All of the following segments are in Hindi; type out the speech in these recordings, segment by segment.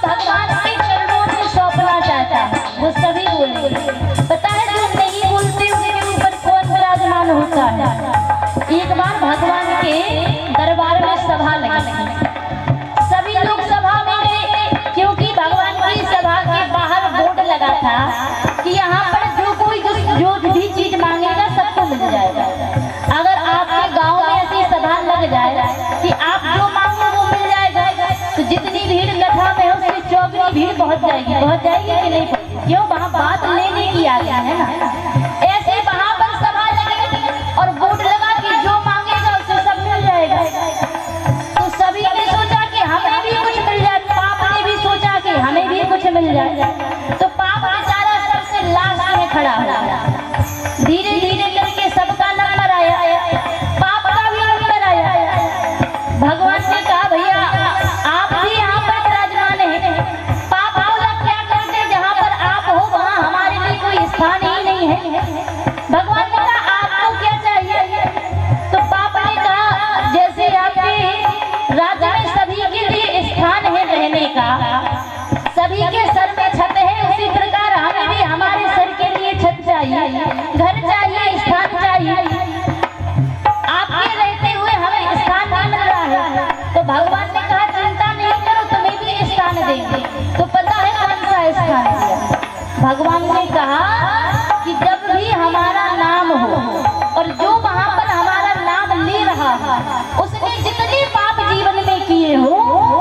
भगवान के चरणों में सौंपना चाहता है वो सभी बोले। पता है जो नहीं बोलते उनके ऊपर कौन विराजमान होता है। एक बार भगवान के दरबार में सभा लगी, सभी लोग सभा में गए क्योंकि भगवान की सभा के बाहर बोर्ड लगा था कि यहाँ पर जो कोई जो भी चीज मांगेगा सबको मिल जाएगा। अगर आपके गांव में ऐसी सभा लग जाए कि आप जो मांगो वो मिल जाएगा तो जितनी भीड़ कथा में हो उसकी चौगुनी भीड़ पहुंच जाएगी कि नहीं? क्यों? वहाँ बात लेने की आती है ना। ऐसे वहाँ पर सभा लगी और बोर्ड लगा कि जो मांगेगा उसे सब मिल जाएगा। तो सभी ने सोचा कि हमें भी कुछ मिल जाए, पाप ने भी सोचा कि हमें भी कुछ मिल जाए। तो पाप बेचारा सबसे लास्ट में खड़ा हुआ, धीरे धीरे करके सबका नंबर आया, पाप का भी नंबर आया। भगवान ने कहा भैया आप भी यहाँ पर विराजमान हैं। पाप बोला क्या करते, जहाँ पर आप हो वहाँ हमारे लिए कोई स्थान ही नहीं है। भगवान ने कहा आपको क्या चाहिए? तो पाप ने कहा जैसे आपके राज्य में सभी के लिए स्थान है रहने का, सभी के सर में छत है, उसी प्रकार हमें भी हमारे सर के लिए छत चाहिए, घर चाहिए, स्थान चाहिए। आपके रहते हुए हमें स्थान नहीं मिल रहा है। तो भगवान ने कहा चिंता नहीं करो, तुम्हें भी स्थान देंगे। तो पता है कौन सा स्थान दिया? भगवान ने कहा कि जब भी हमारा नाम हो और जो वहाँ पर हमारा नाम ले रहा है उसने जितने पाप जीवन में किए हो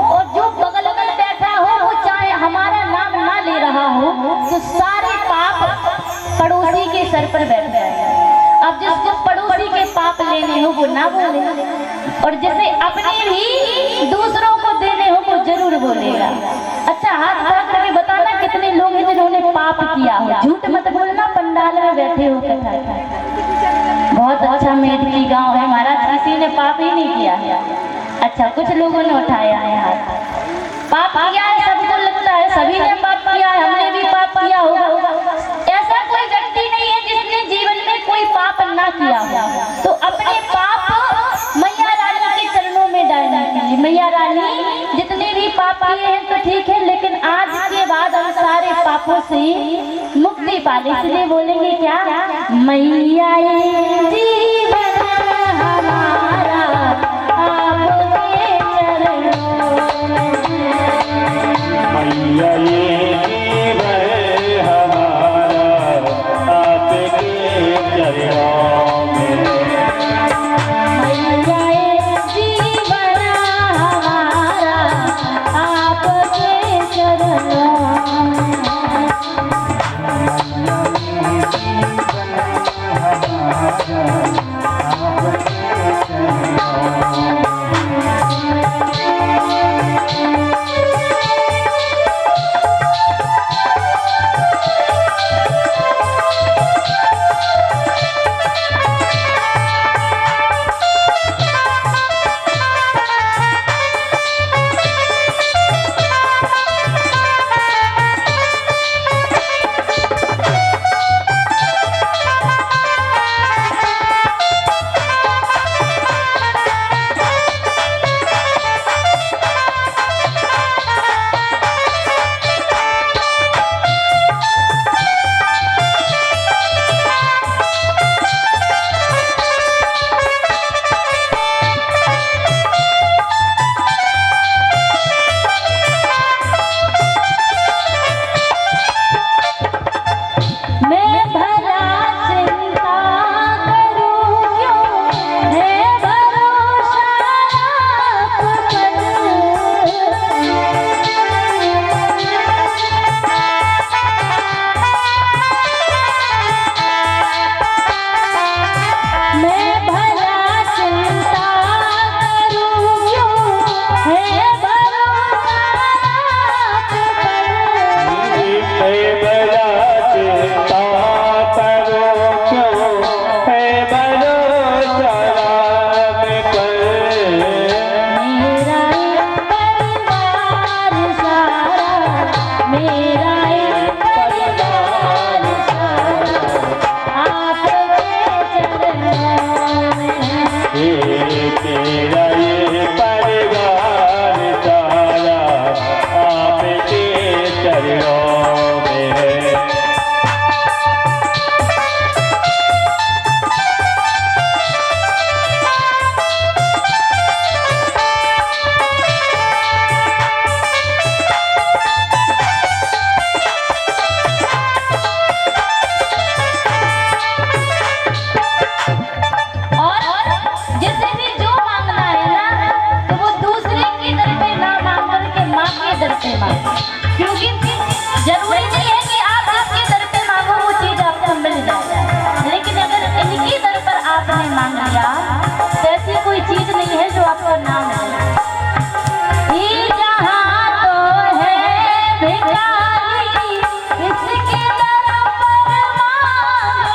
और जो बगल में बैठा हो वो चाहे हमारा नाम ना ले रहा हो तो सारे पाप पड़ोसी के सर पर बैठ जाएगा। अब जिसको पड़ोसी के पाप लेने हो वो ना बोले और जिसे अपने भी दूसरों को देने हो वो जरूर बोलेगा। अच्छा हाथ खड़ा करके बताना कितने लोग हैं जिन्होंने पाप किया हो। झूठ मत बोलना, पंडाल में बैठे हो कथा। बहुत अच्छा मेडकी गांव है महाराज, किसी ने पाप ही नहीं किया है। अच्छा कुछ लोगों ने उठाया है हाथ। पाप किया है सबको लगता है, सभी ने पाप किया है, हमने भी पाप किया होगा। ऐसा कोई व्यक्ति नहीं है जिसने जीवन में कोई पाप ना किया हो। तो अपने पाप मैया रानी के चरणों में डालने के लिए, मैया रानी जितने भी पाप किए हैं तो ठीक है, लेकिन आज के बाद हम सारे पापों से मुक्ति पाले, इसलिए बोलेंगे क्या? मैया जीवन हमारा आपके चरणों में, मैया जीवन हमारा आपके चरणों में, मैया जीवन हमारा आपके चरणों में। क्योंकि जरूरी नहीं है कि आप जिसके दर पे मांगो वो चीज आपको मिल जाए, लेकिन अगर इनकी दर पर आपने मांग लिया तो ऐसी कोई चीज नहीं है जो आपको ना मिले। ये जहां तो है भिखारी इसके दर पर मांग ले।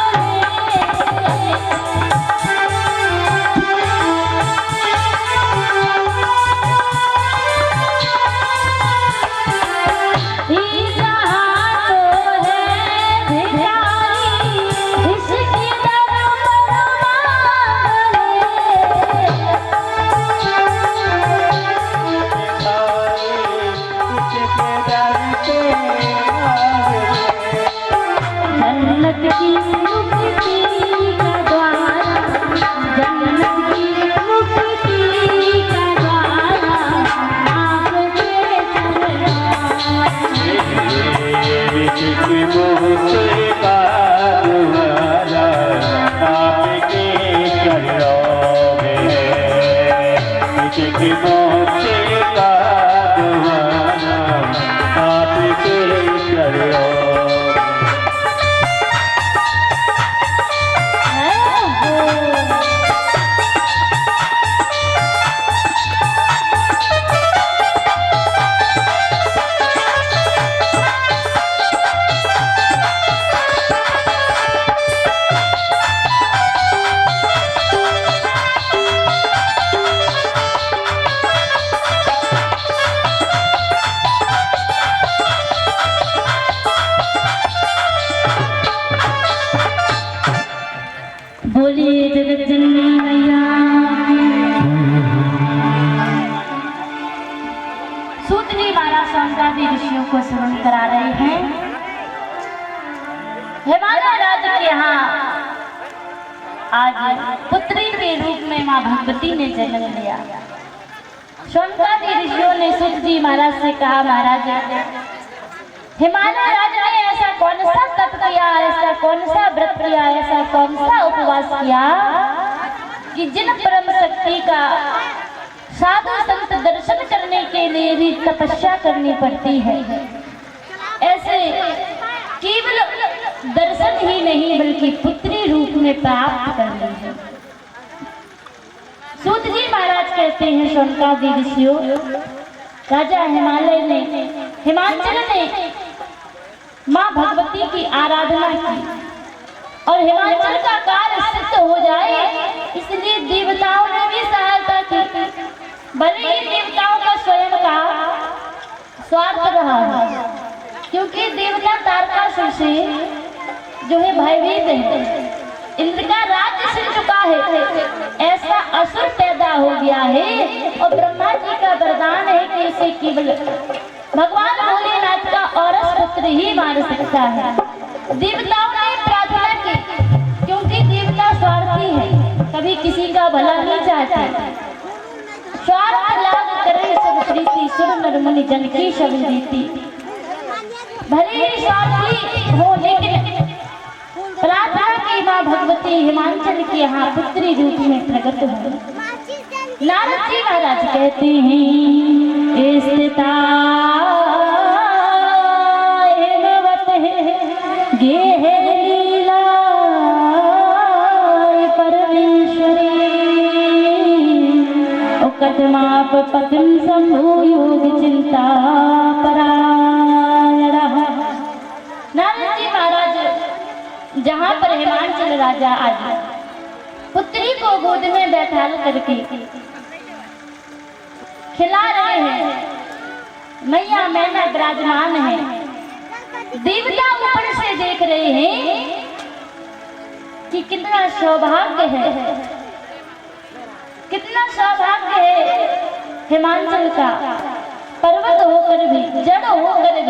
बोलिए जगत जननी मैया। सूत जी महाराज शौनकादि ऋषियों को श्रवण करा रहे हैं। हिमालय राज्य के यहाँ आज पुत्री के रूप में माँ भगवती ने जन्म लिया। शौनकादि ऋषियों ने सूत जी महाराज से कहा, महाराज हिमालय राज्य ने ऐसा कौन सा तप किया, ऐसा कौन सा व्रत किया, ऐसा कौन सा उपवास किया कि जिन परम शक्ति का साधु संत दर्शन करने के लिए भी तपस्या करनी पड़ती है, ऐसे केवल दर्शन ही नहीं बल्कि पुत्री रूप में प्राप्त कर ली है। सूत जी महाराज कहते हैं, शौनकादि ऋषियों, राजा हिमांचल ने माँ भगवती की आराधना की और हिमाचल का कार्य सिद्ध हो जाए इसलिए देवताओं ने भी सहायता की। भले ही देवताओं का स्वयं का स्वार्थ रहा है, क्योंकि देवता तारकासुर से जो है भयभीत है, इंद्र का राज्य छिन चुका है, ऐसा असुर पैदा हो गया है और ब्रह्मा जी का वरदान है कि इसे केवल भगवान भोलेनाथ का औरस पुत्र ही मार सकता है। देवताओं ने प्रार्थना की, क्योंकि देवता स्वार्थी है, कभी किसी का भला नहीं चाहते। स्वार्थ लाग करे सब प्रीति, सुर नर मुनि जन की शब्द देती। भले ही स्वार्थी हो लेकिन प्रार्थना की माँ भगवती हिमांचल के यहाँ पुत्री रूप में प्रकट हो। नारद जी महाराज कहते हैं, स्थिता लीला परमेश्वरी कदमाप पतिम शंभु योग चिंता परायण। नारद जी महाराज जहाँ पर हिमांचल राजा आज पुत्री को गोद में बैठा करके खिला रहे हैं, मैया मैना विराजमान है, देवता ऊपर से देख रहे हैं कि कितना सौभाग्य है, कितना सौभाग्य है हिमांचल का। पर्वत होकर भी, जड़ होकर